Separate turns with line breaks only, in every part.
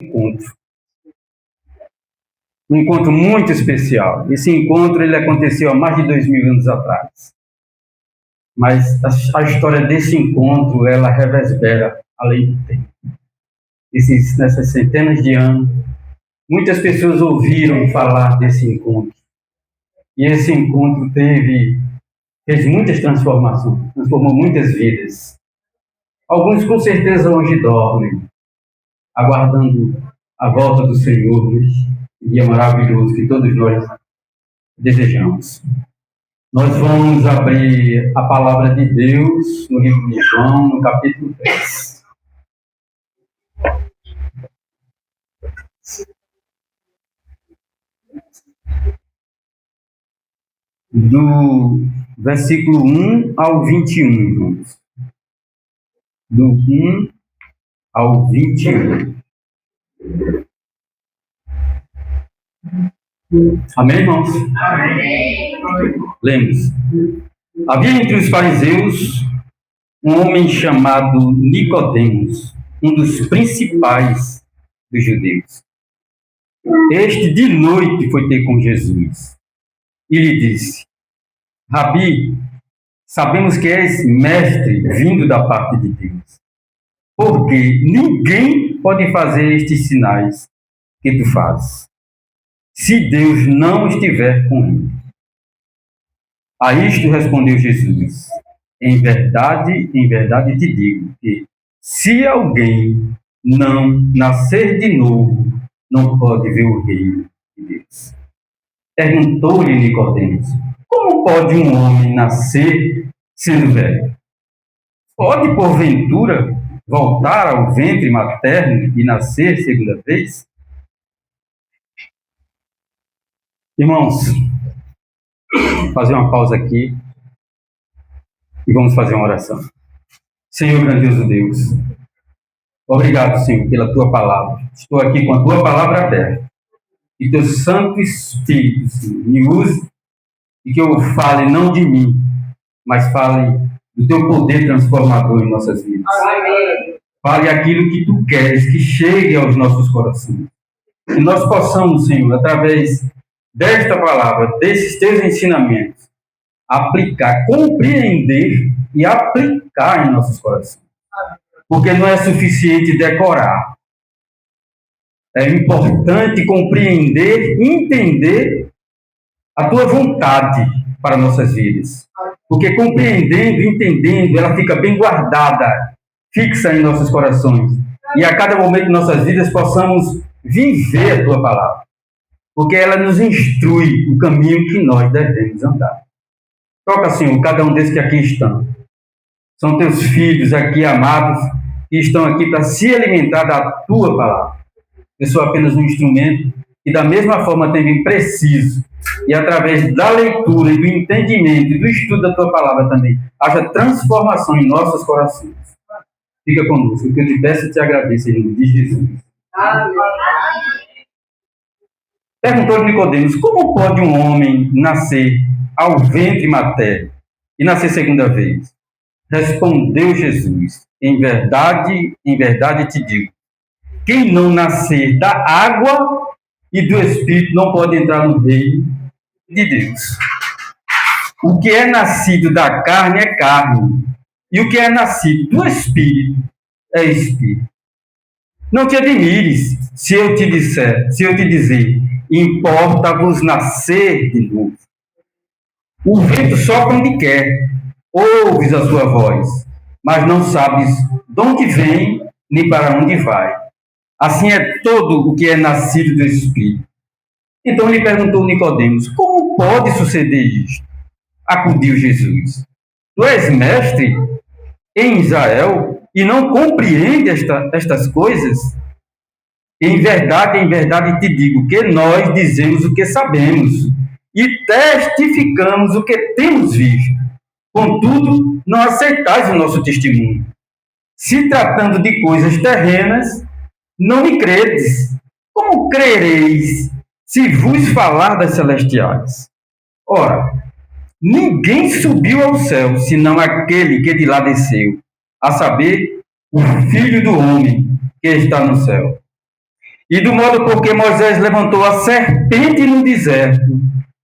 encontro. Um encontro muito especial. Esse encontro ele aconteceu há mais de 2000 anos atrás. Mas a história desse encontro, ela reverbera além do tempo. Nessas centenas de anos, muitas pessoas ouviram falar desse encontro. E esse encontro fez muitas transformações, transformou muitas vidas. Alguns com certeza hoje dormem, aguardando a volta do Senhor, nesse dia maravilhoso que todos nós desejamos. Nós vamos abrir a palavra de Deus no livro de João, no capítulo 10. Do versículo 1 ao 21, vamos. Do 1 ao 21. Amém, irmãos?
Amém.
Lemos. Havia entre os fariseus um homem chamado Nicodemos, um dos principais dos judeus. Este de noite foi ter com Jesus e lhe disse: Rabi, sabemos que és mestre vindo da parte de Deus, porque ninguém pode fazer estes sinais que tu fazes, se Deus não estiver com ele. A isto respondeu Jesus: em verdade te digo que, se alguém não nascer de novo, não pode ver o reino de Deus. Perguntou-lhe Nicodemos: como pode um homem nascer sendo velho? Pode, porventura, voltar ao ventre materno e nascer segunda vez? Irmãos, fazer uma pausa aqui e vamos fazer uma oração. Senhor grandioso Deus, obrigado, Senhor, pela Tua palavra. Estou aqui com a Tua palavra aberta. Que Teu Santo Espírito, Senhor, me use e que eu fale não de mim, mas fale do Teu poder transformador em nossas vidas.
Amém.
Fale aquilo que Tu queres que chegue aos nossos corações. Que nós possamos, Senhor, através desta palavra, desses Teus ensinamentos, aplicar, compreender e aplicar em nossos corações. Porque não é suficiente decorar. É importante compreender, entender a Tua vontade para nossas vidas. Porque compreendendo, entendendo, ela fica bem guardada, fixa em nossos corações. E a cada momento de nossas vidas possamos viver a Tua palavra. Porque ela nos instrui o caminho que nós devemos andar. Toca, Senhor, cada um desses que aqui estão. São Teus filhos aqui amados, que estão aqui para se alimentar da Tua palavra. Eu sou apenas um instrumento e da mesma forma também preciso. E através da leitura e do entendimento e do estudo da Tua palavra também, haja transformação em nossos corações. Fica conosco. O que eu te peço e te agradeço em nome de Jesus.
Amém.
Perguntou Nicodemos: como pode um homem nascer ao ventre materno e nascer segunda vez? Respondeu Jesus: em verdade te digo, quem não nascer da água e do Espírito não pode entrar no reino de Deus. O que é nascido da carne é carne, e o que é nascido do Espírito é Espírito. Não te admires se eu te dizer, importa-vos nascer de novo. O vento sopra onde quer, ouves a sua voz, mas não sabes de onde vem nem para onde vai. Assim é todo o que é nascido do Espírito. Então lhe perguntou Nicodemos: como pode suceder isto? Acudiu Jesus: tu és mestre em Israel e não compreende estas coisas? Em verdade te digo que nós dizemos o que sabemos e testificamos o que temos visto. Contudo, não aceitais o nosso testemunho. Se tratando de coisas terrenas, não me credes. Como crereis se vos falar das celestiais? Ora, ninguém subiu ao céu, senão aquele que de lá desceu, a saber, o Filho do Homem que está no céu. E do modo porque Moisés levantou a serpente no deserto,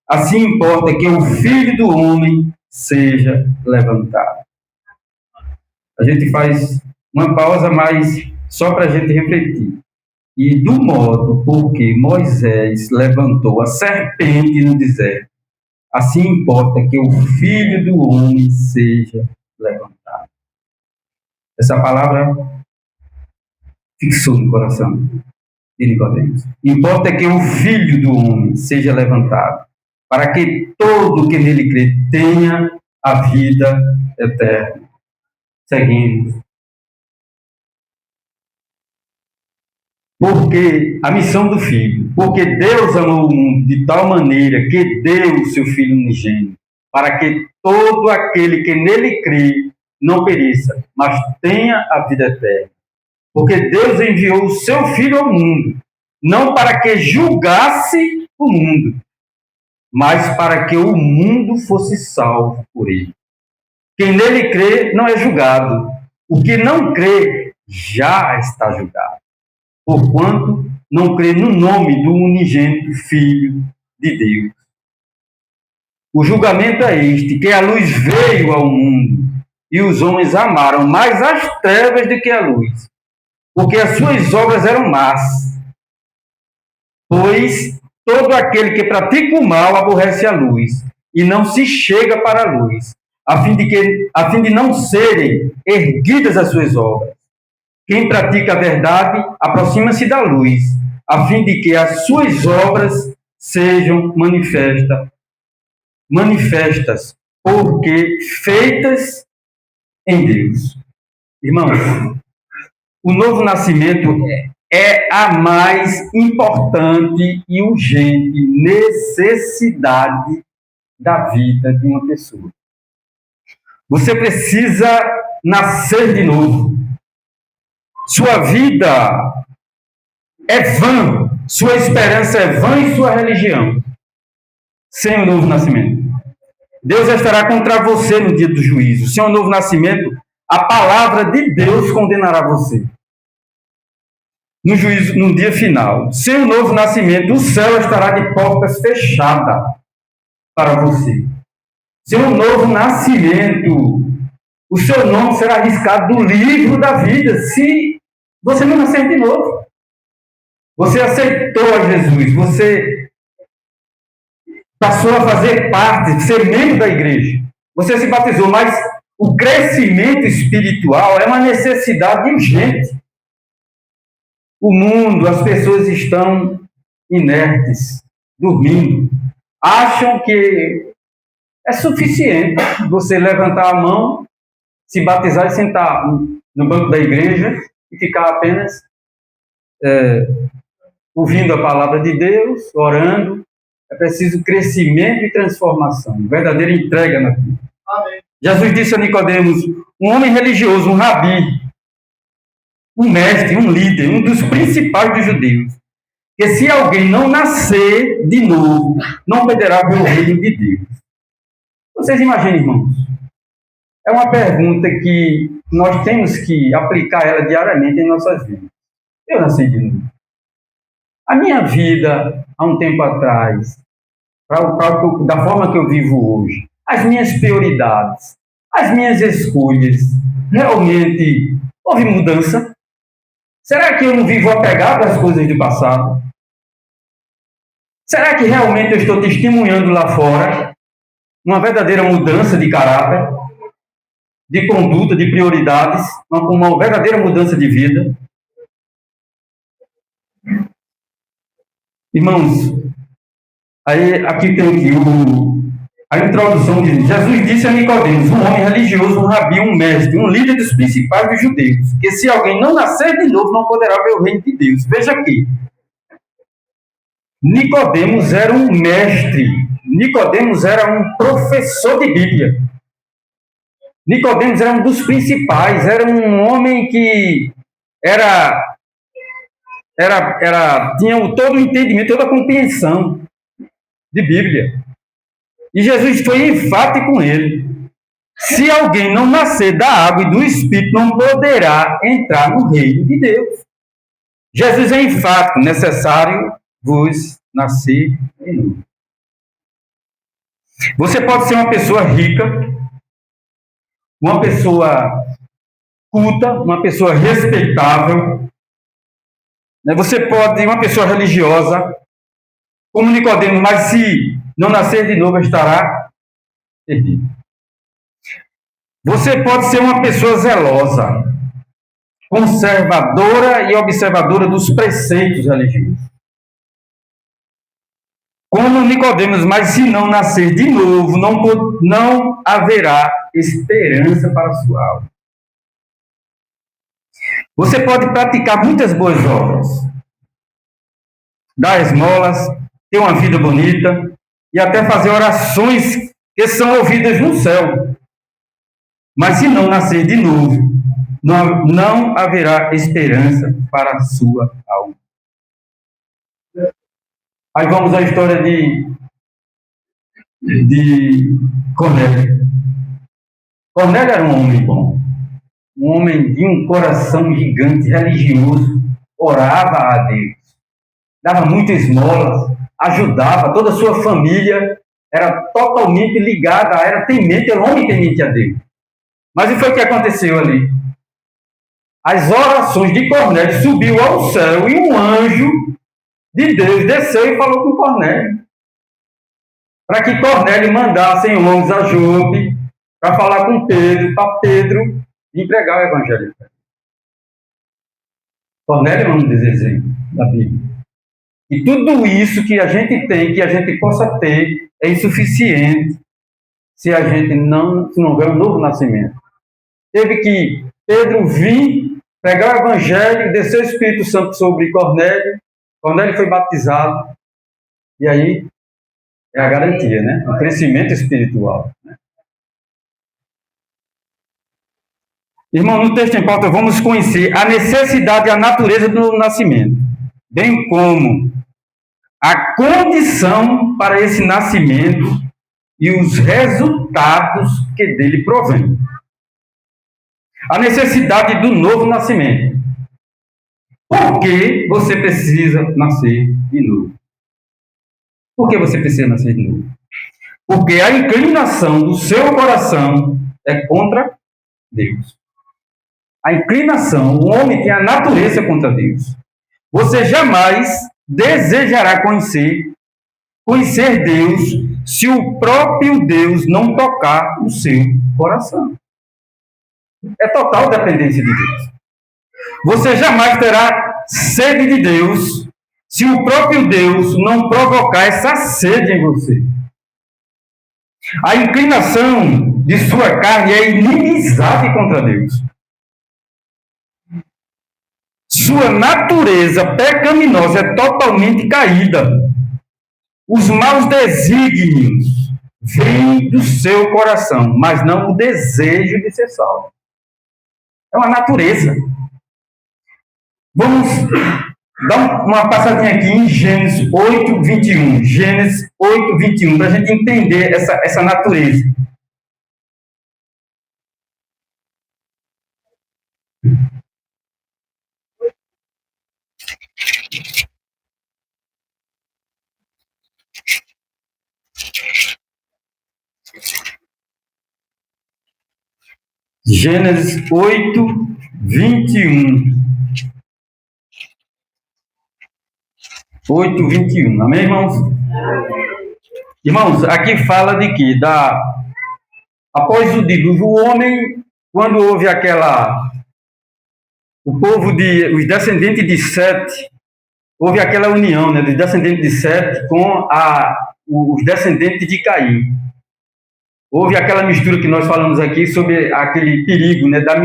assim importa que o Filho do Homem seja levantado. A gente faz uma pausa, mas só para a gente refletir. E do modo porque Moisés levantou a serpente no deserto, assim importa que o Filho do Homem seja levantado. Essa palavra fixou no coração de Nicodemos. Importa que o Filho do Homem seja levantado, para que todo que nele crê tenha a vida eterna. Seguimos. Porque a missão do Filho, porque Deus amou o mundo de tal maneira que deu o seu Filho unigênito, para que todo aquele que nele crê não pereça, mas tenha a vida eterna. Porque Deus enviou o seu Filho ao mundo, não para que julgasse o mundo, mas para que o mundo fosse salvo por ele. Quem nele crê não é julgado. O que não crê já está julgado, porquanto não crê no nome do unigênito Filho de Deus. O julgamento é este, que a luz veio ao mundo, e os homens amaram mais as trevas do que a luz, porque as suas obras eram más. Pois todo aquele que pratica o mal aborrece a luz, e não se chega para a luz, a fim de não serem erguidas as suas obras. Quem pratica a verdade aproxima-se da luz, a fim de que as suas obras sejam manifestas, porque feitas em Deus. Irmãos, o novo nascimento é a mais importante e urgente necessidade da vida de uma pessoa. Você precisa nascer de novo. Sua vida é vã, sua esperança é vã e sua religião sem o novo nascimento. Deus estará contra você no dia do juízo. Sem o novo nascimento, a palavra de Deus condenará você no juízo, no dia final. Sem o novo nascimento, o céu estará de portas fechadas para você. Sem o novo nascimento, o seu nome será riscado do livro da vida, se você não nascer de novo. Você aceitou a Jesus, você passou a fazer parte, ser membro da igreja. Você se batizou, mas o crescimento espiritual é uma necessidade urgente. O mundo, as pessoas estão inertes, dormindo. Acham que é suficiente você levantar a mão, se batizar e sentar no banco da igreja e ficar apenas ouvindo a palavra de Deus, orando. É preciso crescimento e transformação, verdadeira entrega na vida. Amém. Jesus disse a Nicodemos, um homem religioso, um rabi, um mestre, um líder, um dos principais dos judeus, que se alguém não nascer de novo, não poderá ver o reino de Deus. Vocês imaginem, irmãos, é uma pergunta que nós temos que aplicar ela diariamente em nossas vidas. Eu nasci de novo. A minha vida, há um tempo atrás, da forma que eu vivo hoje, as minhas prioridades, as minhas escolhas, realmente houve mudança? Será que eu não vivo apegado às coisas do passado? Será que realmente eu estou testemunhando lá fora uma verdadeira mudança de caráter, de conduta, de prioridades, uma verdadeira mudança de vida? Irmãos, aí aqui tem a introdução de Jesus disse a Nicodemos, um homem religioso, um rabi, um mestre, um líder dos principais dos judeus, que se alguém não nascer de novo, não poderá ver o reino de Deus. Veja aqui, Nicodemos era um mestre, Nicodemos era um professor de Bíblia. Nicodemos era um dos principais, era um homem que tinha todo o entendimento, toda a compreensão de Bíblia. E Jesus foi enfático com ele. Se alguém não nascer da água e do Espírito, não poderá entrar no reino de Deus. Jesus é enfático, necessário vos nascer de novo. Você pode ser uma pessoa rica, uma pessoa culta, uma pessoa respeitável, né? Você pode ser uma pessoa religiosa, como Nicodemos, mas se não nascer de novo estará perdido. Você pode ser uma pessoa zelosa, conservadora e observadora dos preceitos religiosos, como Nicodemos, mas se não nascer de novo, não haverá esperança para a sua alma. Você pode praticar muitas boas obras, dar esmolas, ter uma vida bonita e até fazer orações que são ouvidas no céu. Mas se não nascer de novo, não haverá esperança para a sua alma. Aí vamos à história de Cornélio. Cornélio era um homem bom, um homem de um coração gigante, religioso, orava a Deus, dava muita esmola, ajudava, toda a sua família era totalmente ligada, era temente, era um homem temente a Deus. Mas o que foi que aconteceu ali? As orações de Cornélio subiu ao céu e um anjo de Deus desceu e falou com Cornélio, para que Cornélio mandasse homens a Jope para falar com Pedro, para Pedro entregar o evangelho. Cornélio é um desejo da Bíblia. E tudo isso que a gente tem, que a gente possa ter, é insuficiente se a gente não houver um novo nascimento. Teve que Pedro vir, pregar o evangelho, descer o Espírito Santo sobre Cornélio. Cornélio foi batizado. E aí é a garantia, né? O crescimento espiritual. Né? Irmão, no texto em pauta, vamos conhecer a necessidade e a natureza do nascimento, bem como a condição para esse nascimento e os resultados que dele provém. A necessidade do novo nascimento. Por que você precisa nascer de novo? Por que você precisa nascer de novo? Porque a inclinação do seu coração é contra Deus. A inclinação, o homem tem a natureza contra Deus. Você jamais desejará conhecer Deus se o próprio Deus não tocar o seu coração. É total dependência de Deus. Você jamais terá sede de Deus se o próprio Deus não provocar essa sede em você. A inclinação de sua carne é inimizade contra Deus. Sua natureza pecaminosa é totalmente caída. Os maus desígnios vêm do seu coração, mas não o desejo de ser salvo. É uma natureza. Vamos dar uma passadinha aqui em Gênesis 8, 21. Gênesis 8, 21, para a gente entender essa natureza. Gênesis 8, 21. 8, 21. Amém, irmãos? Irmãos, aqui fala de que? Após o dilúvio, o homem, quando houve os descendentes de Sete, houve aquela união, né, dos descendentes de Sete com os descendentes de Caim. Houve aquela mistura que nós falamos aqui sobre aquele perigo, né, da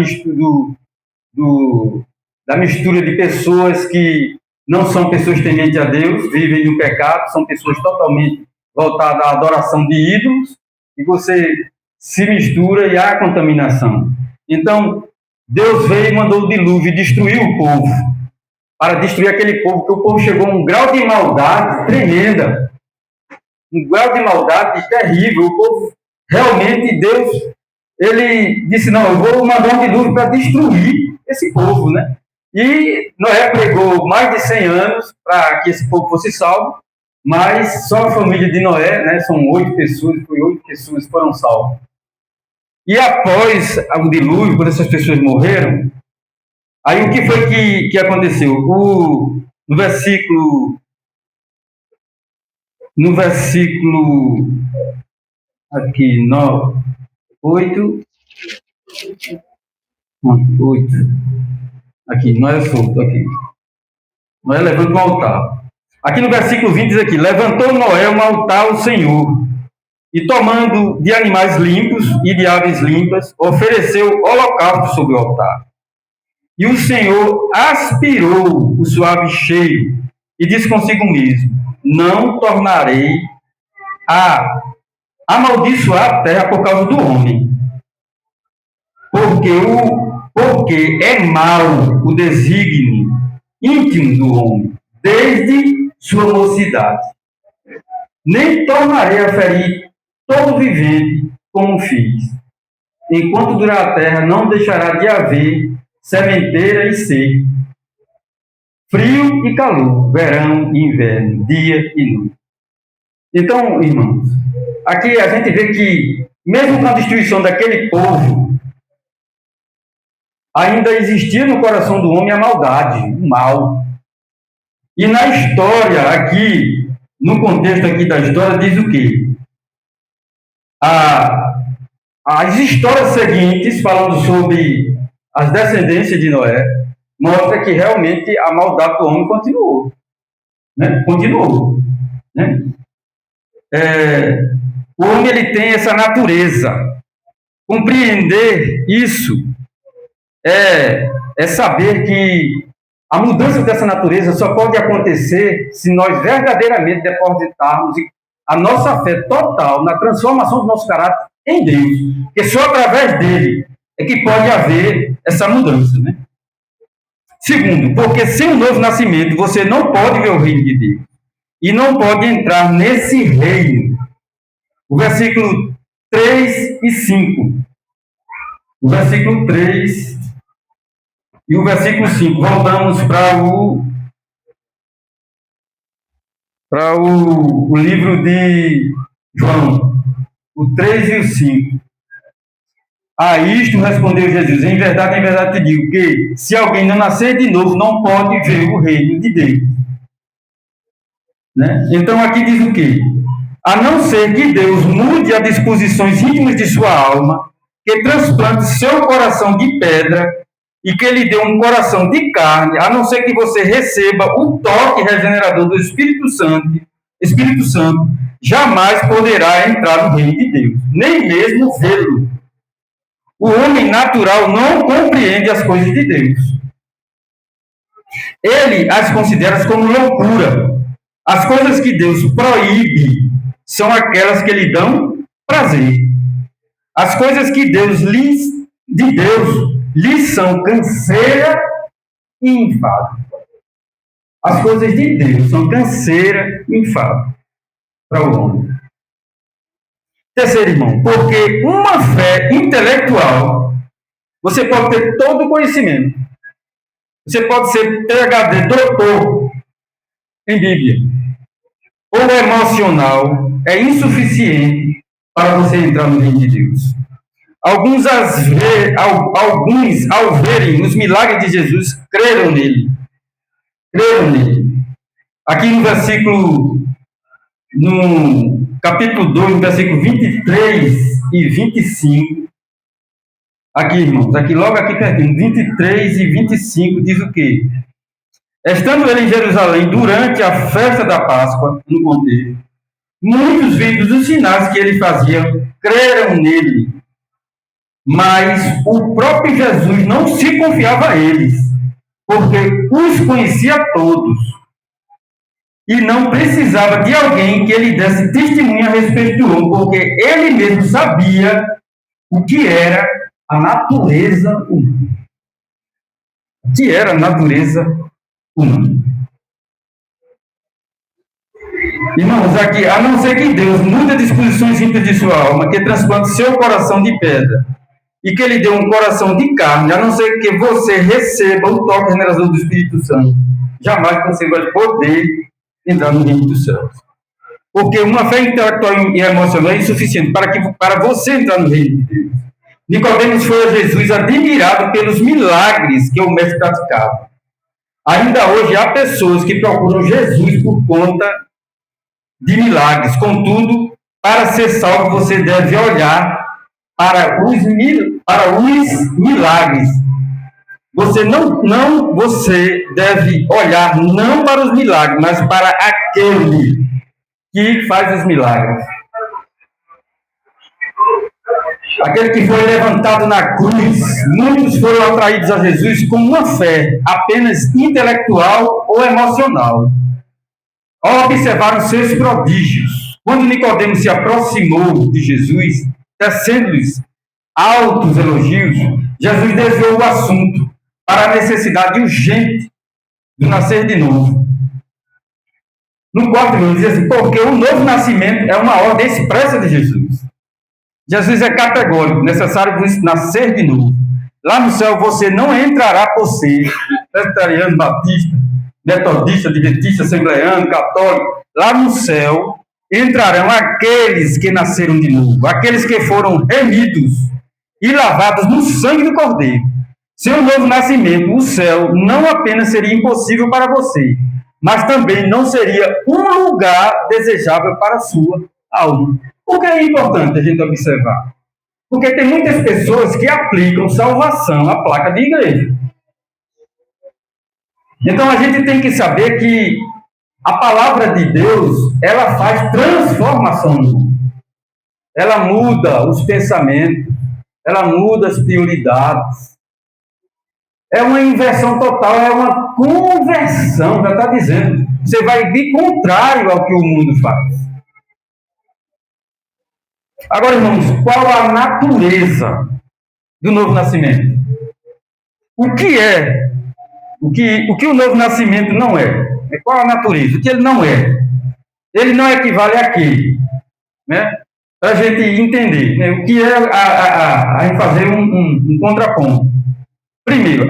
mistura de pessoas que não são pessoas tementes a Deus, vivem no pecado, são pessoas totalmente voltadas à adoração de ídolos, e você se mistura e há contaminação. Então, Deus veio e mandou o dilúvio e destruiu o povo, para destruir aquele povo, porque o povo chegou a um grau de maldade tremenda, um grau de maldade terrível. O povo, realmente, Deus, ele disse, não, eu vou mandar um dilúvio para destruir esse povo, né? E Noé pregou mais de 100 anos para que esse povo fosse salvo, mas só a família de Noé, né, são 8 pessoas, foi 8 pessoas que foram salvas. E após o dilúvio, quando essas pessoas morreram, aí o que foi que aconteceu? No versículo aqui, 8, aqui, Noé solto, aqui. Noé levanta um altar. Aqui no versículo 20 diz aqui, levantou Noé um altar ao Senhor, e tomando de animais limpos e de aves limpas, ofereceu holocausto sobre o altar. E o Senhor aspirou o suave cheiro e disse consigo mesmo, não tornarei a amaldiçoar a terra por causa do homem, porque é mau o desígnio íntimo do homem, desde sua mocidade. Nem tornarei a ferir todo vivente como fiz. Enquanto durar a terra, não deixará de haver sementeira e seca, frio e calor, verão e inverno, dia e noite. Então, irmãos, aqui a gente vê que, mesmo com a destruição daquele povo, ainda existia no coração do homem a maldade, o mal. E na história aqui, no contexto aqui da história, diz o quê? As histórias seguintes, falando sobre as descendências de Noé, mostra que realmente a maldade do homem continuou. Né? Continuou. Né? O homem ele tem essa natureza. Compreender isso é saber que a mudança dessa natureza só pode acontecer se nós verdadeiramente depositarmos a nossa fé total na transformação do nosso caráter em Deus. Porque só através dele é que pode haver essa mudança. Né? Segundo, porque sem o novo nascimento você não pode ver o reino de Deus. E não pode entrar nesse reino. O versículo 3 e 5. O versículo 3 e o versículo 5. Voltamos para o livro de João, o 3 e o 5. A isto respondeu Jesus, em verdade te digo que se alguém não nascer de novo, não pode ver o reino de Deus. Né? Então aqui diz o quê? A não ser que Deus mude as disposições íntimas de sua alma, que transplante seu coração de pedra e que lhe dê um coração de carne, a não ser que você receba o toque regenerador do Espírito Santo, jamais poderá entrar no reino de Deus, nem mesmo vê-lo. O homem natural não compreende as coisas de Deus. Ele as considera como loucura. As coisas que Deus proíbe são aquelas que lhe dão prazer. As coisas que Deus lhes são canseira e enfado. As coisas de Deus são canseira e enfado para o homem. Terceiro, irmão, porque uma fé intelectual, você pode ter todo o conhecimento. Você pode ser PhD, doutor em Bíblia. Ou emocional é insuficiente para você entrar no reino de Deus. Alguns, ao verem os milagres de Jesus, creram nele. Aqui no capítulo 2, no versículo 23 e 25, aqui, irmãos, logo aqui pertinho, 23 e 25, diz o quê? Estando ele em Jerusalém durante a festa da Páscoa, no contexto, muitos vendo os sinais que ele fazia, creram nele. Mas o próprio Jesus não se confiava a eles, porque os conhecia todos. E não precisava de alguém que lhe desse testemunho a respeito do homem, porque ele mesmo sabia o que era a natureza humana. O que era a natureza humana. Irmãos, aqui, a não ser que Deus mude as disposições íntimas de sua alma, que transplante seu coração de pedra, e que ele deu um coração de carne, a não ser que você receba o toque generoso do Espírito Santo, jamais você vai poder entrar no reino dos céus. Porque uma fé intelectual e emocional é insuficiente para você entrar no reino de Deus. Nicodemos foi a Jesus admirado pelos milagres que o mestre praticava. Ainda hoje há pessoas que procuram Jesus por conta de milagres. Contudo, para ser salvo, você deve olhar para os milagres. Você deve olhar não para os milagres, mas para aquele que faz os milagres. Aquele que foi levantado na cruz. Muitos foram atraídos a Jesus com uma fé apenas intelectual ou emocional, ao observar os seus prodígios. Quando Nicodemos se aproximou de Jesus, tecendo-lhes altos elogios, Jesus desviou o assunto para a necessidade urgente do nascer de novo. No quarto versículo diz assim: porque o novo nascimento é uma ordem expressa de Jesus. Jesus é categórico, necessário nascer de novo. Lá no céu você não entrará por ser presbiteriano, batista, metodista, adventista, assembleano, católico. Lá no céu entrarão aqueles que nasceram de novo, aqueles que foram remidos e lavados no sangue do Cordeiro. Seu novo nascimento, o céu, não apenas seria impossível para você, mas também não seria um lugar desejável para a sua alma. Por que é importante a gente observar? Porque tem muitas pessoas que aplicam salvação à placa de igreja. Então a gente tem que saber que a palavra de Deus, ela faz transformação no mundo. Ela muda os pensamentos, ela muda as prioridades. É uma inversão total, é uma conversão, já está dizendo. Você vai vir contrário ao que o mundo faz. Agora, irmãos, qual a natureza do novo nascimento? O que é? O que o novo nascimento não é? Qual a natureza? O que ele não é? Ele não equivale àquele, né? Para a gente entender, né? O que é a gente fazer um contraponto. Primeiro,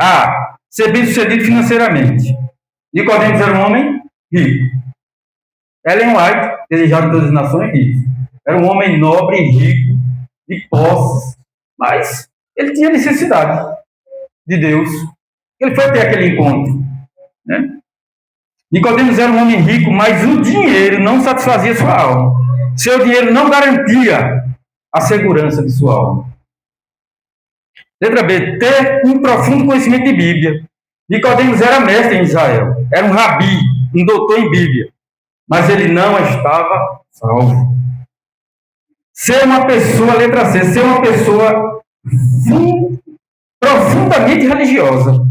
ser bem-sucedido financeiramente. Nicodemos era um homem rico. Ellen White, desejado de todas as nações, rico. Era um homem nobre e rico, de posses, mas ele tinha necessidade de Deus. Ele foi ter aquele encontro, né? Nicodemos era um homem rico, mas o dinheiro não satisfazia sua alma. Seu dinheiro não garantia a segurança de sua alma. Letra B, ter um profundo conhecimento de Bíblia. Nicodemos era mestre em Israel, era um rabi, um doutor em Bíblia, mas ele não estava salvo. Ser uma pessoa, letra C, ser uma pessoa profundamente religiosa.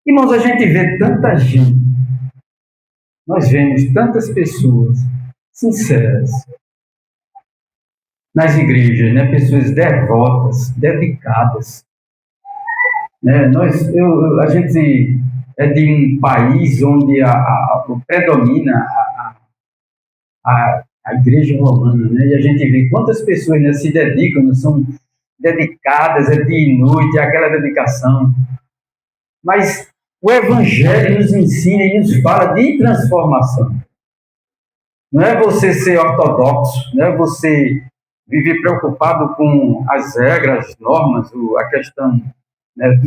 Irmãos, a gente vê tanta gente, nós vemos tantas pessoas sinceras nas igrejas, né? Pessoas devotas, dedicadas. Né? A gente é de um país onde predomina a igreja romana, né? E a gente vê quantas pessoas, né, se dedicam, né, são dedicadas, é dia e noite, é aquela dedicação. Mas o Evangelho nos ensina e nos fala de transformação. Não é você ser ortodoxo, não é você viver preocupado com as regras, as normas, a questão, né,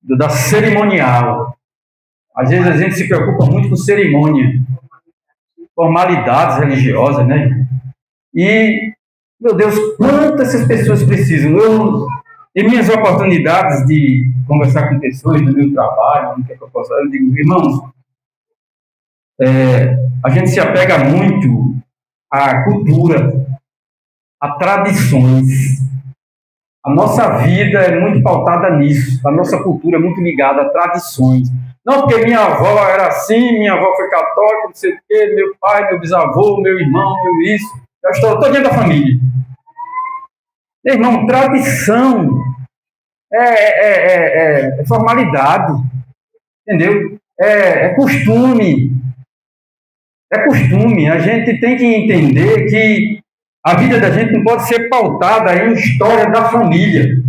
da cerimonial. Às vezes a gente se preocupa muito com cerimônia, formalidades religiosas, né? E, meu Deus, quantas essas pessoas precisam? Em minhas oportunidades de conversar com pessoas do meu trabalho, no que eu posso, eu digo, irmãos, a gente se apega muito à cultura, a tradições. A nossa vida é muito pautada nisso. A nossa cultura é muito ligada a tradições. Não porque minha avó era assim, minha avó foi católica, não sei o quê, meu pai, meu bisavô, meu irmão, meu isso. Eu estou todo dentro da família. Irmão, tradição é formalidade, entendeu? É costume. É costume. A gente tem que entender que A vida da gente não pode ser pautada em história da família.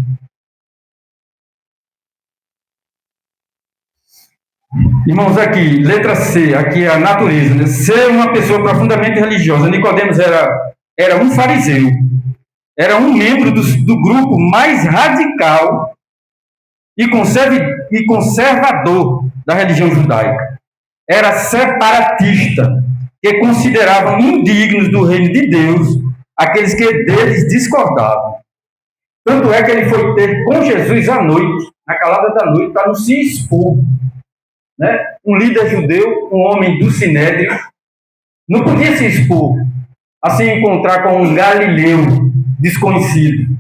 Irmãos, aqui, letra C, aqui é a natureza, né? Ser uma pessoa profundamente religiosa. Nicodemos era um fariseu, era um membro do grupo mais radical e conservador da religião judaica. Era separatista, que consideravam indignos do reino de Deus aqueles que deles discordavam. Tanto é que ele foi ter com Jesus à noite, na calada da noite, para não se expor. Né? Um líder judeu, um homem do Sinédrio, não podia se expor a se encontrar com um galileu desconhecido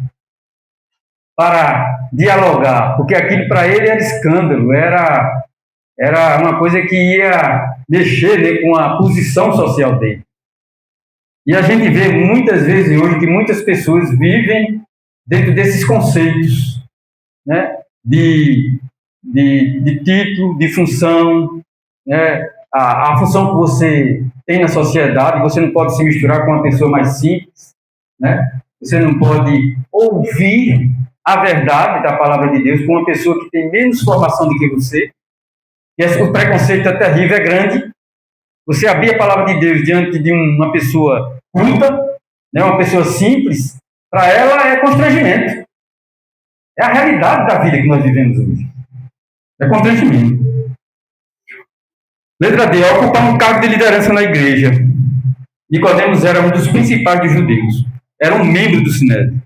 para dialogar, porque aquilo para ele era escândalo, era uma coisa que ia mexer, né, com a posição social dele. E a gente vê muitas vezes hoje que muitas pessoas vivem dentro desses conceitos, né, de título, de função, né, a função que você tem na sociedade. Você não pode se misturar com uma pessoa mais simples, né? Você não pode ouvir a verdade da palavra de Deus com uma pessoa que tem menos formação do que você. E o preconceito é terrível, é grande. Você abrir a palavra de Deus diante de uma pessoa culta, né, uma pessoa simples, para ela é constrangimento. É a realidade da vida que nós vivemos hoje. É constrangimento. Letra D, ocupar um cargo de liderança na igreja. Nicodemos era um dos principais dos judeus. Era um membro do Sinédrio.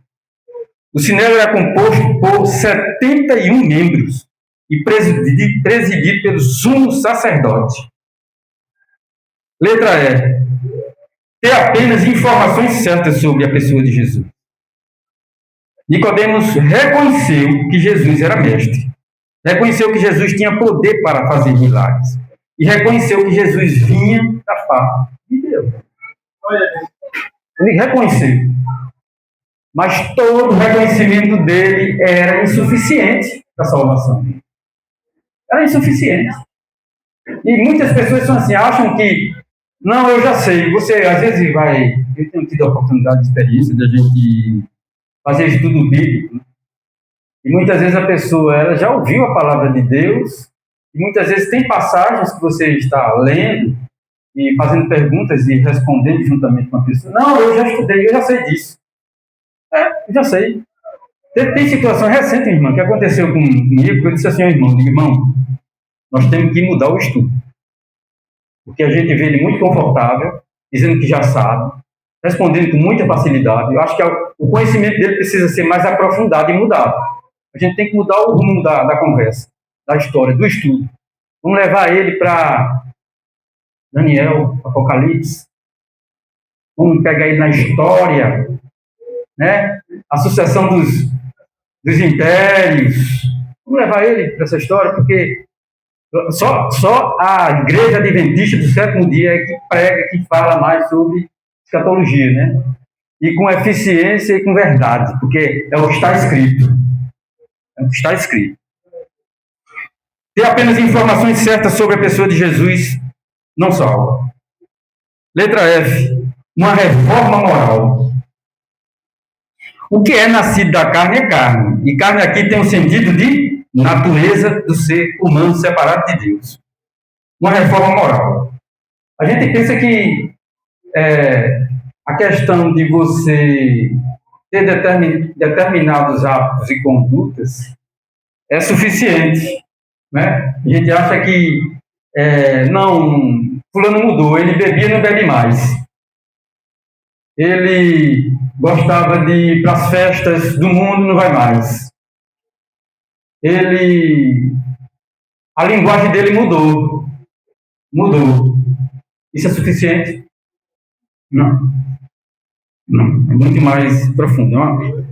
O Sinédrio era composto por 71 membros e presidido pelo sumo sacerdote. Letra E, ter apenas informações certas sobre a pessoa de Jesus. Nicodemos reconheceu que Jesus era mestre. Reconheceu que Jesus tinha poder para fazer milagres. E reconheceu que Jesus vinha da parte de Deus. Ele reconheceu. Mas todo o reconhecimento dele era insuficiente para a salvação. Era insuficiente. E muitas pessoas são assim, acham que, não, eu já sei. Você, às vezes, vai... Eu tenho tido a oportunidade de experiência de a gente fazer estudo bíblico, né? E muitas vezes a pessoa ela já ouviu a palavra de Deus, e muitas vezes tem passagens que você está lendo e fazendo perguntas e respondendo juntamente com a pessoa. Não, eu já estudei, eu já sei disso. Eu já sei. Tem situação recente, irmã, que aconteceu comigo, que eu disse assim ao irmão, irmão, nós temos que mudar o estudo. Porque a gente vê ele muito confortável, dizendo que já sabe, respondendo com muita facilidade. Eu acho que o conhecimento dele precisa ser mais aprofundado e mudado. A gente tem que mudar o rumo da conversa, da história, do estudo. Vamos levar ele para Daniel, Apocalipse. Vamos pegar ele na história, né? A sucessão dos impérios. Vamos levar ele para essa história, porque só a Igreja Adventista do sétimo dia é que prega, que fala mais sobre escatologia, né? E com eficiência e com verdade, porque é o que está escrito. É o que está escrito. Ter apenas informações certas sobre a pessoa de Jesus não salva. Letra F. Uma reforma moral. O que é nascido da carne é carne. E carne aqui tem o sentido de natureza do ser humano separado de Deus. Uma reforma moral. A gente pensa que a questão de você ter determinados hábitos e condutas é suficiente, né? A gente acha que não, fulano mudou, ele bebia e não bebe mais. Ele gostava de ir para as festas do mundo, não vai mais. A linguagem dele mudou. Isso é suficiente? Não. Não, é muito mais profundo.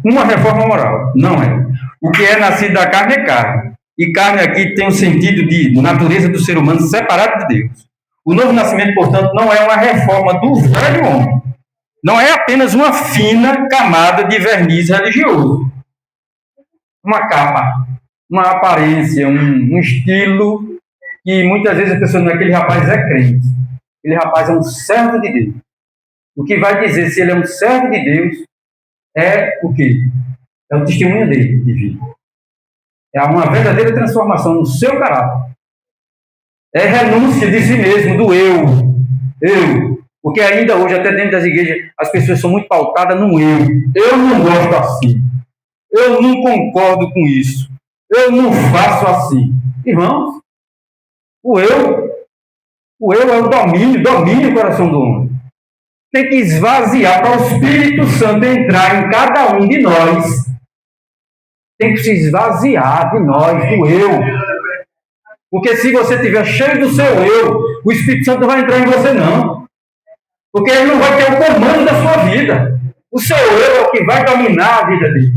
Uma reforma moral, não é. O que é nascido da carne é carne. E carne aqui tem o sentido de natureza do ser humano separado de Deus. O novo nascimento, portanto, não é uma reforma do velho homem. Não é apenas uma fina camada de verniz religioso. Uma capa, uma aparência, um estilo que muitas vezes a pessoa não é aquele rapaz é crente. Aquele rapaz é um servo de Deus. O que vai dizer se ele é um servo de Deus é o quê? É o testemunho dele de vida. É uma verdadeira transformação no seu caráter. É renúncia de si mesmo, do eu. Eu. Porque ainda hoje, até dentro das igrejas, as pessoas são muito pautadas no eu. Eu não gosto assim. Eu não concordo com isso. Eu não faço assim. Irmãos, o eu é o domina o coração do homem. Tem que esvaziar para o Espírito Santo entrar em cada um de nós. Tem que se esvaziar de nós, do eu. Porque se você estiver cheio do seu eu, o Espírito Santo não vai entrar em você, não. Porque ele não vai ter o comando da sua vida. O seu eu é o que vai dominar a vida dele.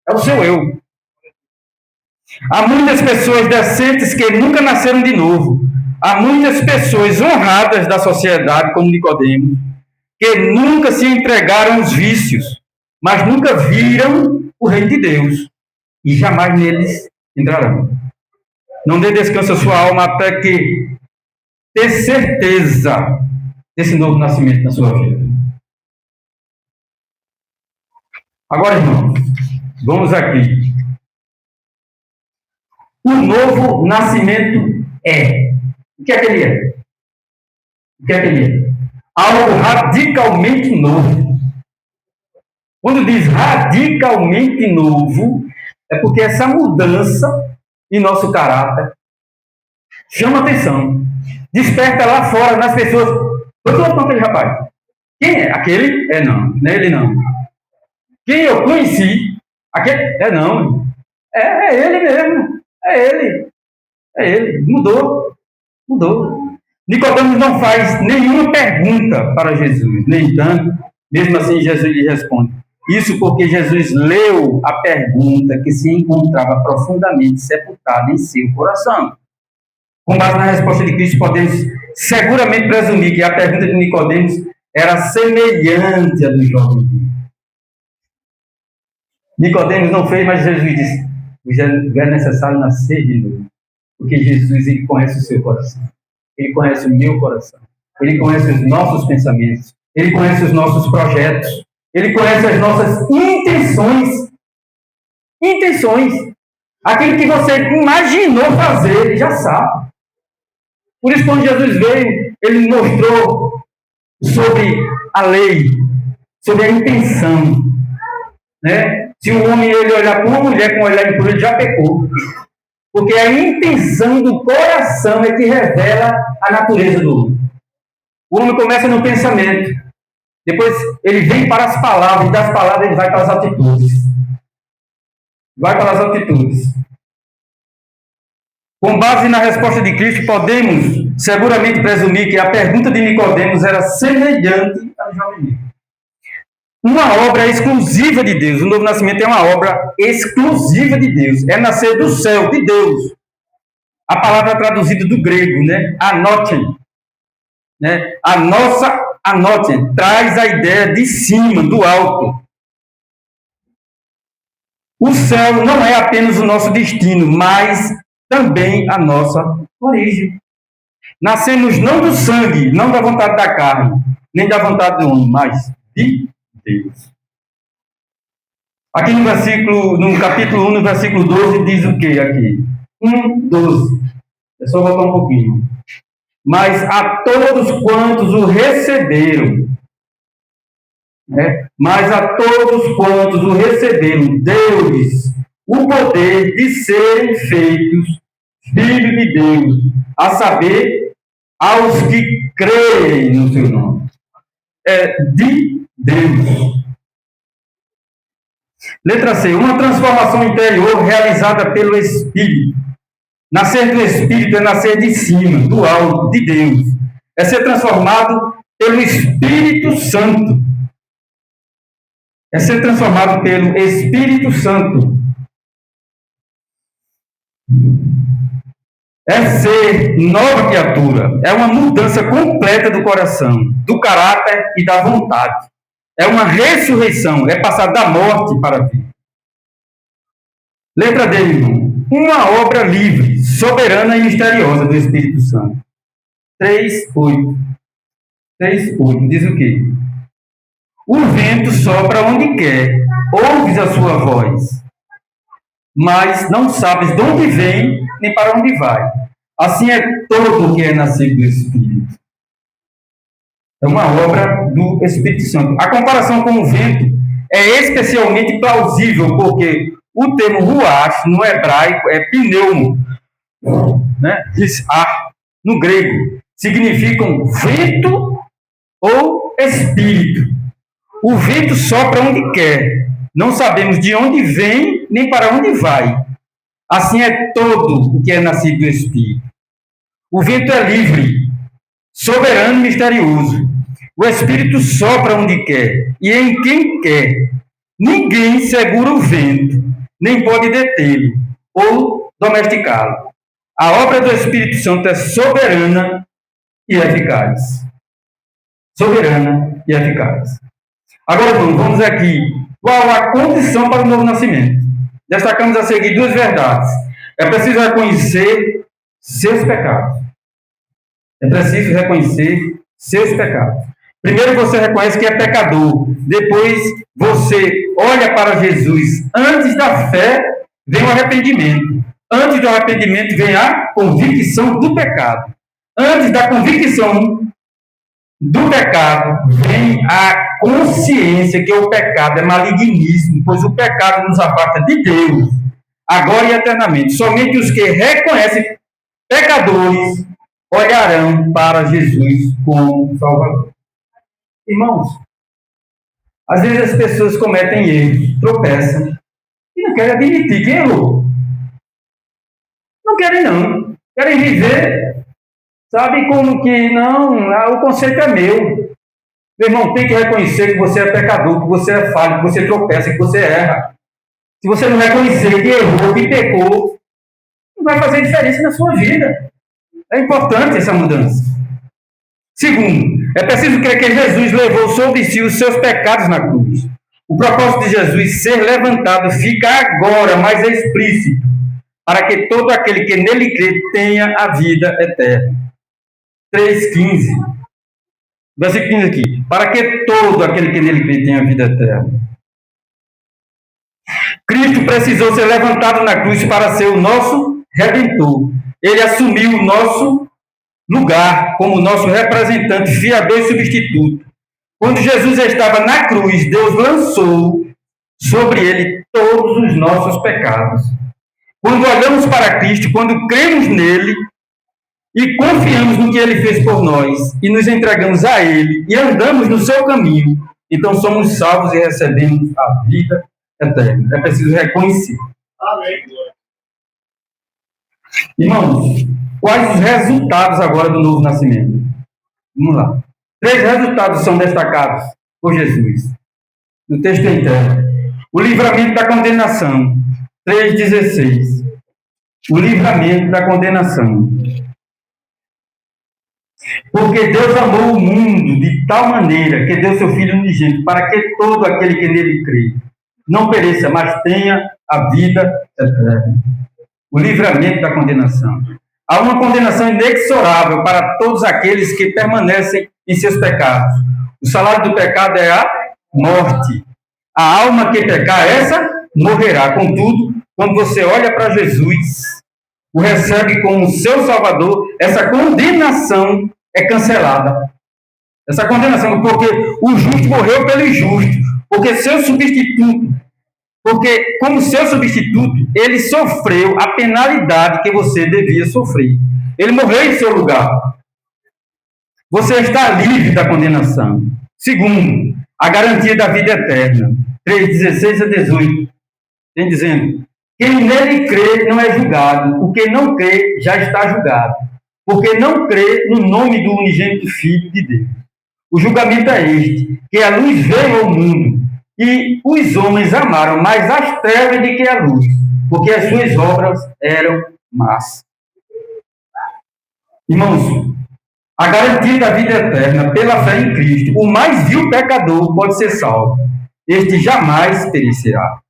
É o seu eu. Há muitas pessoas decentes que nunca nasceram de novo. Há muitas pessoas honradas da sociedade, como Nicodemo, que nunca se entregaram aos vícios, mas nunca viram o reino de Deus. E jamais neles entrarão. Não dê descanso à sua alma até que ter certeza desse novo nascimento na sua vida. Agora, irmãos, vamos aqui. O novo nascimento é. O que é que ele é? O que é que ele é? Algo radicalmente novo. Quando diz radicalmente novo, é porque essa mudança em nosso caráter chama atenção. Desperta lá fora nas pessoas. Eu estou com aquele rapaz. Quem é? Aquele? É não. Não é ele não. Quem eu conheci? Aquele? É não. É ele mesmo. É ele. É ele. Mudou. Nicodemo não faz nenhuma pergunta para Jesus. No entanto, mesmo assim, Jesus lhe responde. Isso porque Jesus leu a pergunta que se encontrava profundamente sepultada em seu coração. Com base na resposta de Cristo, podemos seguramente presumir que a pergunta de Nicodemos era semelhante à do jovem. Nicodemos não fez, mas Jesus disse: é necessário nascer de novo. Porque Jesus, ele conhece o seu coração. Ele conhece o meu coração. Ele conhece os nossos pensamentos. Ele conhece os nossos projetos. Ele conhece as nossas intenções. Aquilo que você imaginou fazer, ele já sabe. Por isso, quando Jesus veio, ele mostrou sobre a lei, sobre a intenção. Né? Se o homem ele olhar para uma mulher com um olhar impuro, ele já pecou. Porque a intenção do coração é que revela a natureza do homem. O homem começa no pensamento. Depois ele vem para as palavras. E das palavras ele vai para as atitudes. Com base na resposta de Cristo, podemos seguramente presumir que a pergunta de Nicodemos era semelhante à do jovem rico. Uma obra exclusiva de Deus. O novo nascimento é uma obra exclusiva de Deus. É nascer do céu, de Deus. A palavra traduzida do grego, né? Anoten. Né? Anoten traz a ideia de cima, do alto. O céu não é apenas o nosso destino, mas também a nossa origem. Nascemos não do sangue, não da vontade da carne, nem da vontade do homem, mas de Deus. Aqui no capítulo 1, no versículo 12, diz o que aqui? 1:12. É só voltar um pouquinho. Mas a todos quantos o receberam, deu-lhes o poder de serem feitos filhos de Deus, a saber, aos que creem no seu nome. É de Deus. Letra C. Uma transformação interior realizada pelo Espírito. Nascer do Espírito é nascer de cima, do alto, de Deus. É ser transformado pelo Espírito Santo. É ser transformado pelo Espírito Santo. É ser nova criatura. É uma mudança completa do coração, do caráter e da vontade. É uma ressurreição. É passar da morte para a vida. Letra D, irmão. Uma obra livre, soberana e misteriosa do Espírito Santo. 3:8. Diz o quê? O vento sopra onde quer, ouves a sua voz, mas não sabes de onde vem nem para onde vai. Assim é todo o que é nascido do Espírito. É uma obra do Espírito Santo. A comparação com o vento é especialmente plausível, porque o termo ruach, no hebraico, é pneumo, né? Ar, no grego, significam vento ou espírito. O vento sopra onde quer, não sabemos de onde vem nem para onde vai. Assim é todo o que é nascido do Espírito. O vento é livre, soberano e misterioso. O Espírito sopra onde quer e em quem quer. Ninguém segura o vento, nem pode detê-lo ou domesticá-lo. A obra do Espírito Santo é soberana e eficaz. Soberana e eficaz. Agora, vamos aqui. Qual a condição para o novo nascimento? Destacamos a seguir duas verdades. É preciso reconhecer seus pecados. É preciso reconhecer seus pecados. Primeiro você reconhece que é pecador. Depois você olha para Jesus. Antes da fé vem o arrependimento. Antes do arrependimento vem a convicção do pecado. Antes da convicção do pecado vem a consciência que o pecado é malignismo, pois o pecado nos afasta de Deus, agora e eternamente. Somente os que reconhecem pecadores olharão para Jesus como Salvador. Irmãos, às vezes as pessoas cometem erros, tropeçam e não querem admitir que errou. Não querem não. Querem viver, sabe, como que não, o conceito é meu. Meu irmão, tem que reconhecer que você é pecador, que você é falho, que você tropeça, que você erra. Se você não reconhecer que errou, que pecou, não vai fazer diferença na sua vida. É importante essa mudança. Segundo, é preciso crer que Jesus levou sobre si os seus pecados na cruz. O propósito de Jesus ser levantado fica agora mais explícito, para que todo aquele que nele crê tenha a vida eterna. 3,15. Versículo 15 aqui. Para que todo aquele que nele crê tenha a vida eterna. Cristo precisou ser levantado na cruz para ser o nosso Redentor. Ele assumiu o nosso lugar como nosso representante, fiador e substituto. Quando Jesus estava na cruz, Deus lançou sobre ele todos os nossos pecados. Quando olhamos para Cristo, quando cremos nele e confiamos no que ele fez por nós e nos entregamos a ele e andamos no seu caminho, então somos salvos e recebemos a vida eterna. É preciso reconhecer.
Amém.
Irmãos, quais os resultados agora do novo nascimento? Vamos lá. 3 resultados são destacados por Jesus no texto inteiro. O livramento da condenação, 3,16. O livramento da condenação. Porque Deus amou o mundo de tal maneira que deu seu Filho unigênito, para que todo aquele que nele crê não pereça, mas tenha a vida eterna. O livramento da condenação. Há uma condenação inexorável para todos aqueles que permanecem em seus pecados. O salário do pecado é a morte. A alma que pecar, essa morrerá. Contudo, quando você olha para Jesus, o recebe como seu Salvador, essa condenação é cancelada. Essa condenação, porque o justo morreu pelo injusto, porque seu substituto, porque como seu substituto, ele sofreu a penalidade que você devia sofrer. Ele morreu em seu lugar. Você está livre da condenação. Segundo, a garantia da vida eterna. 3,16 a 18. Tem dizendo, quem nele crê não é julgado, o que não crê já está julgado, porque não crê no nome do unigênito Filho de Deus. O julgamento é este, que a luz veio ao mundo, e os homens amaram mais as trevas do que a luz, porque as suas obras eram más. Irmãos, a garantia da vida eterna pela fé em Cristo, o mais vil pecador pode ser salvo. Este jamais perecerá.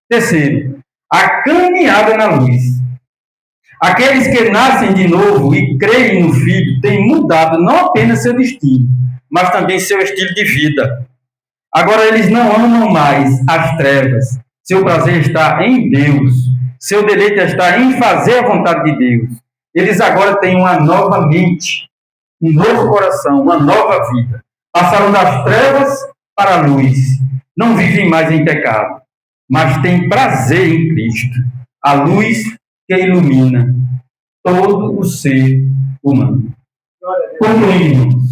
Terceiro, a caminhada na luz. Aqueles que nascem de novo e creem no Filho têm mudado não apenas seu destino, mas também seu estilo de vida. Agora eles não amam mais as trevas. Seu prazer está em Deus. Seu deleite está em fazer a vontade de Deus. Eles agora têm uma nova mente, um novo coração, uma nova vida. Passaram das trevas para a luz. Não vivem mais em pecado, mas têm prazer em Cristo. A luz que ilumina todo o ser humano. Concluímos.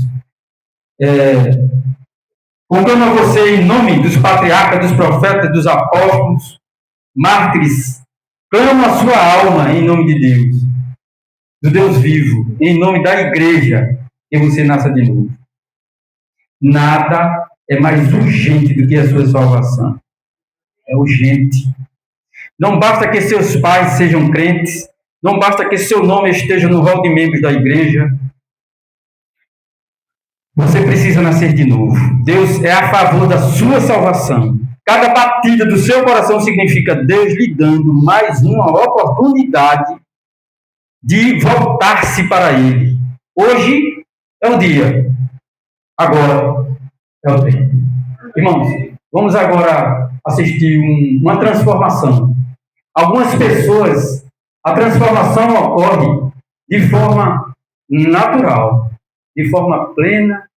Conclamo a você, em nome dos patriarcas, dos profetas, dos apóstolos, mártires, clamo a sua alma em nome de Deus, do Deus vivo, em nome da igreja, que você nasça de novo. Nada é mais urgente do que a sua salvação. É urgente. Não basta que seus pais sejam crentes, não basta que seu nome esteja no rol de membros da igreja. Você precisa nascer de novo. Deus é a favor da sua salvação. Cada batida do seu coração significa Deus lhe dando mais uma oportunidade de voltar-se para Ele. Hoje é o dia. Agora é o tempo. Irmãos, vamos agora assistir uma transformação. Algumas pessoas, a transformação ocorre de forma natural, de forma plena.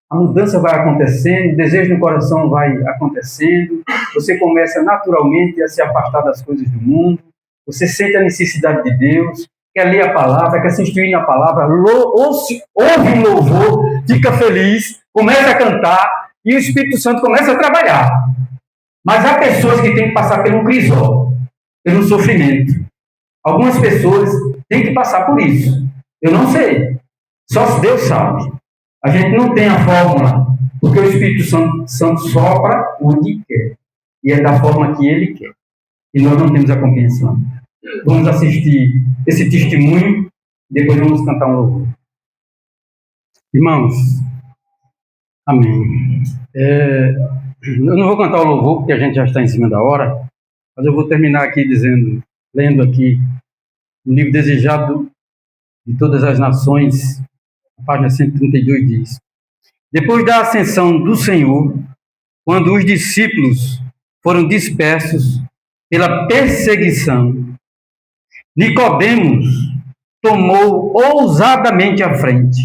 A mudança vai acontecendo, o desejo no coração vai acontecendo, você começa naturalmente a se afastar das coisas do mundo, você sente a necessidade de Deus, quer ler a palavra, quer se instruir na palavra, ouve um louvor, fica feliz, começa a cantar e o Espírito Santo começa a trabalhar. Mas há pessoas que têm que passar pelo crisol, pelo sofrimento. Algumas pessoas têm que passar por isso. Eu não sei, só se Deus sabe. A gente não tem a fórmula, porque o Espírito Santo sopra onde quer. E é da forma que Ele quer. E nós não temos a compreensão. Vamos assistir esse testemunho, depois vamos cantar um louvor. Irmãos, amém. Eu não vou cantar o louvor, porque a gente já está em cima da hora, mas eu vou terminar aqui lendo aqui o livro Desejado de Todas as Nações. A página 132 diz: depois da ascensão do Senhor, quando os discípulos foram dispersos pela perseguição, Nicodemos tomou ousadamente a frente,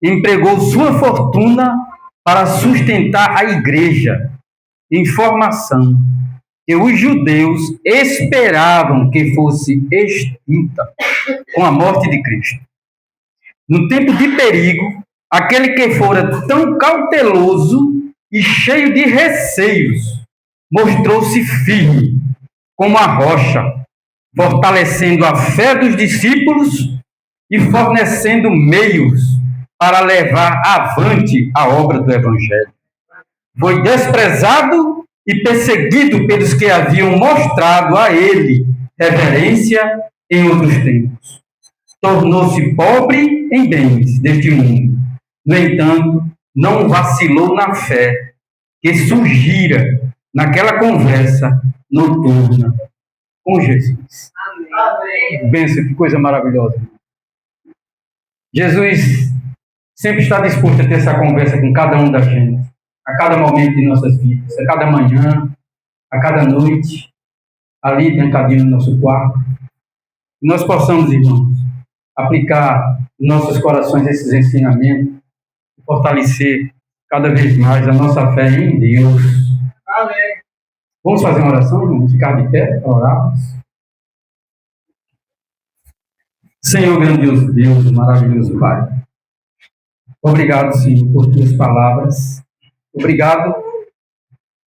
empregou sua fortuna para sustentar a igreja, informação que os judeus esperavam que fosse extinta com a morte de Cristo. No tempo de perigo, aquele que fora tão cauteloso e cheio de receios, mostrou-se firme como a rocha, fortalecendo a fé dos discípulos e fornecendo meios para levar avante a obra do Evangelho. Foi desprezado e perseguido pelos que haviam mostrado a ele reverência em outros tempos. Tornou-se pobre em bens deste mundo. No entanto, não vacilou na fé que surgira naquela conversa noturna com Jesus. Amém. Benção, que coisa maravilhosa. Jesus sempre está disposto a ter essa conversa com cada um da gente, a cada momento de nossas vidas, a cada manhã, a cada noite, ali trancadinho no nosso quarto. Que nós possamos, irmãos, aplicar em nossos corações esses ensinamentos, fortalecer cada vez mais a nossa fé em Deus. Amém. Vamos fazer uma oração, irmãos? Ficar de pé para orarmos. Senhor, grandioso Deus, maravilhoso Pai. Obrigado, Senhor, por tuas palavras. Obrigado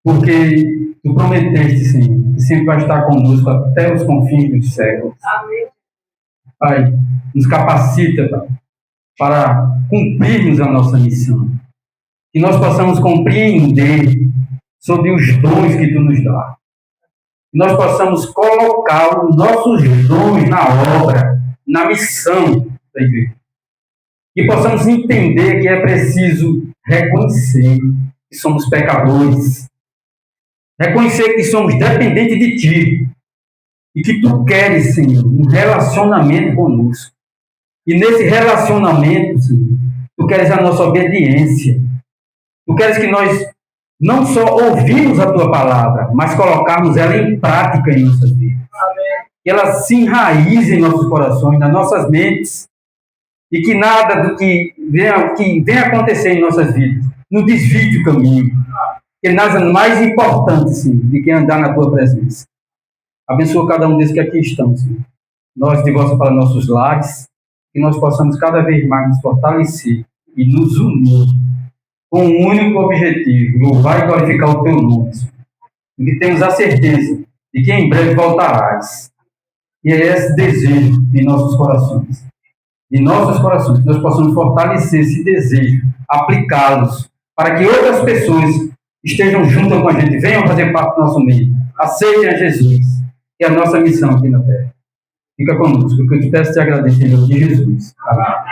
porque tu prometeste, Senhor, que sempre vai estar conosco até os confins dos séculos. Amém. Pai, nos capacita, Pai, para cumprirmos a nossa missão. Que nós possamos compreender sobre os dons que tu nos dá. Que nós possamos colocar os nossos dons na obra, na missão da igreja. Que possamos entender que é preciso reconhecer que somos pecadores. Reconhecer que somos dependentes de ti. E que tu queres, Senhor, um relacionamento conosco. E nesse relacionamento, Senhor, tu queres a nossa obediência. Tu queres que nós não só ouvirmos a tua palavra, mas colocarmos ela em prática em nossas vidas. Que ela se enraize em nossos corações, nas nossas mentes, e que nada do que venha acontecer em nossas vidas nos desvie do caminho. Que nada mais importante, sim, do que andar na tua presença. Abençoa cada um desses que aqui estão, Senhor. Nós de volta para nossos lares, que nós possamos cada vez mais nos fortalecer e nos unir com um único objetivo: louvar e glorificar o teu nome, Senhor. E que temos a certeza de que em breve voltarás. E é esse desejo em nossos corações. Em nossos corações, que nós possamos fortalecer esse desejo, aplicá-los, para que outras pessoas estejam juntas com a gente, venham fazer parte do nosso meio, aceitem a Jesus, que é a nossa missão aqui na terra. Fica conosco, que eu te peço e te agradeço em nome de Jesus. Amém.